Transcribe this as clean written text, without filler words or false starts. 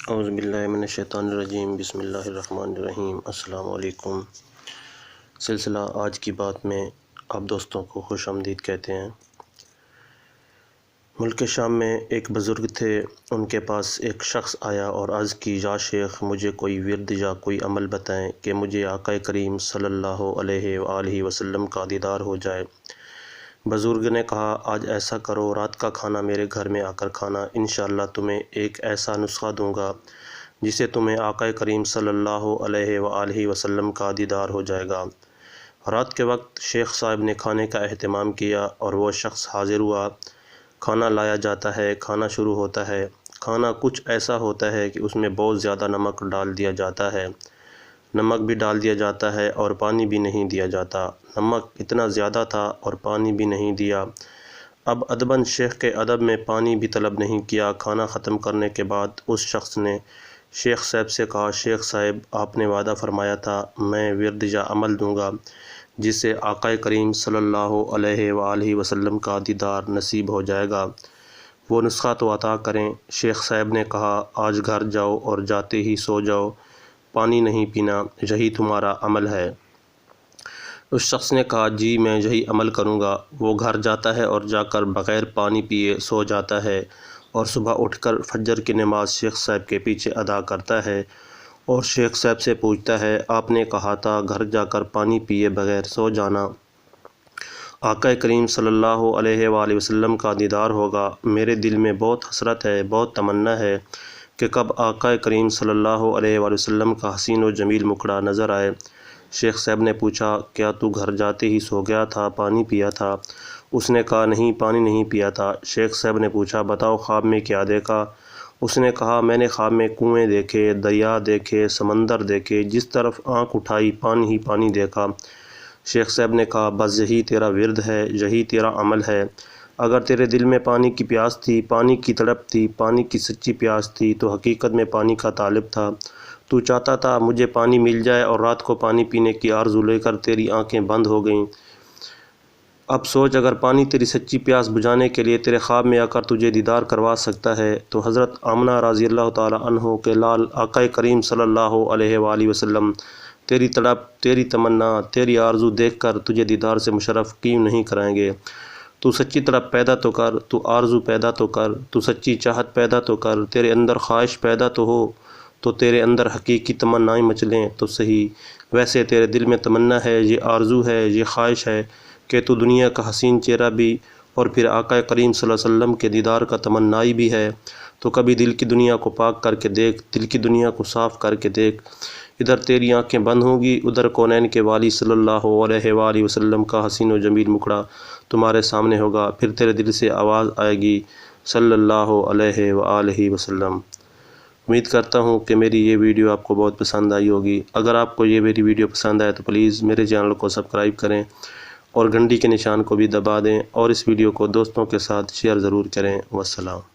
اعوذ باللہ من الشیطان الرجیم، بسم اللہ الرحمن الرحیم۔ السلام علیکم۔ سلسلہ آج کی بات میں آپ دوستوں کو خوش آمدید کہتے ہیں۔ ملک شام میں ایک بزرگ تھے، ان کے پاس ایک شخص آیا اور عرض کی، یا شیخ مجھے کوئی ورد یا کوئی عمل بتائیں کہ مجھے آقا کریم صلی اللہ علیہ وآلہ وسلم کا دیدار ہو جائے۔ بزرگ نے کہا، آج ایسا کرو، رات کا کھانا میرے گھر میں آ کر کھانا، انشاءاللہ تمہیں ایک ایسا نسخہ دوں گا جسے تمہیں آقا کریم صلی اللہ علیہ وآلہ وسلم کا دیدار ہو جائے گا۔ رات کے وقت شیخ صاحب نے کھانے کا اہتمام کیا اور وہ شخص حاضر ہوا۔ کھانا لایا جاتا ہے، کھانا شروع ہوتا ہے۔ کھانا کچھ ایسا ہوتا ہے کہ اس میں بہت زیادہ نمک ڈال دیا جاتا ہے، نمک بھی ڈال دیا جاتا ہے اور پانی بھی نہیں دیا جاتا۔ نمک اتنا زیادہ تھا اور پانی بھی نہیں دیا۔ اب ادباً شیخ کے ادب میں پانی بھی طلب نہیں کیا۔ کھانا ختم کرنے کے بعد اس شخص نے شیخ صاحب سے کہا، شیخ صاحب آپ نے وعدہ فرمایا تھا میں ورد یا عمل دوں گا جس سے آقا کریم صلی اللہ علیہ وآلہ وسلم کا دیدار نصیب ہو جائے گا، وہ نسخہ تو عطا کریں۔ شیخ صاحب نے کہا، آج گھر جاؤ اور جاتے ہی سو جاؤ، پانی نہیں پینا، یہی تمہارا عمل ہے۔ اس شخص نے کہا، جی میں یہی عمل کروں گا۔ وہ گھر جاتا ہے اور جا کر بغیر پانی پیے سو جاتا ہے اور صبح اٹھ کر فجر کی نماز شیخ صاحب کے پیچھے ادا کرتا ہے اور شیخ صاحب سے پوچھتا ہے، آپ نے کہا تھا گھر جا کر پانی پیے بغیر سو جانا، آقا کریم صلی اللہ علیہ وآلہ وسلم کا دیدار ہوگا۔ میرے دل میں بہت حسرت ہے، بہت تمنا ہے کہ کب آقا کریم صلی اللہ علیہ وآلہ وسلم کا حسین و جمیل مکھڑا نظر آئے۔ شیخ صاحب نے پوچھا، کیا تو گھر جاتے ہی سو گیا تھا، پانی پیا تھا؟ اس نے کہا، نہیں پانی نہیں پیا تھا۔ شیخ صاحب نے پوچھا، بتاؤ خواب میں کیا دیکھا؟ اس نے کہا، میں نے خواب میں کنویں دیکھے، دریا دیکھے، سمندر دیکھے، جس طرف آنکھ اٹھائی پانی ہی پانی دیکھا۔ شیخ صاحب نے کہا، بس یہی تیرا ورد ہے، یہی تیرا عمل ہے۔ اگر تیرے دل میں پانی کی پیاس تھی، پانی کی تڑپ تھی، پانی کی سچی پیاس تھی تو حقیقت میں پانی کا طالب تھا۔ تو چاہتا تھا مجھے پانی مل جائے اور رات کو پانی پینے کی آرزو لے کر تیری آنکھیں بند ہو گئیں۔ اب سوچ، اگر پانی تیری سچی پیاس بجھانے کے لیے تیرے خواب میں آ کر تجھے دیدار کروا سکتا ہے تو حضرت آمنہ رضی اللہ تعالیٰ عنہ کے لال آقا کریم صلی اللہ علیہ وآلہ وسلم تیری تڑپ، تیری تمنا، تیری آرزو دیکھ کر تجھے دیدار سے مشرف کیوں نہیں کرائیں گے؟ تو سچی تڑپ پیدا تو کر، تو آرزو پیدا تو کر، تو سچی چاہت پیدا تو کر، تیرے اندر خواہش پیدا تو ہو، تو تیرے اندر حقیقی تمنائیں مچلیں تو صحیح۔ ویسے تیرے دل میں تمنا ہے، یہ آرزو ہے، یہ خواہش ہے کہ تو دنیا کا حسین چہرہ بھی اور پھر آقا کریم صلی اللہ علیہ وسلم کے دیدار کا تمنائی بھی ہے، تو کبھی دل کی دنیا کو پاک کر کے دیکھ، دل کی دنیا کو صاف کر کے دیکھ۔ ادھر تیری آنکھیں بند ہوں گی، ادھر کونین کے والی صلی اللہ علیہ وآلہ وسلم کا حسین و جمیل مکھڑا تمہارے سامنے ہوگا، پھر تیرے دل سے آواز آئے گی، صلی اللہ علیہ وآلہ وسلم۔ امید کرتا ہوں کہ میری یہ ویڈیو آپ کو بہت پسند آئی ہوگی۔ اگر آپ کو یہ میری ویڈیو پسند آئے تو پلیز میرے چینل کو سبسکرائب کریں اور گھنٹی کے نشان کو بھی دبا دیں اور اس ویڈیو کو دوستوں کے ساتھ شیئر ضرور کریں۔ والسلام۔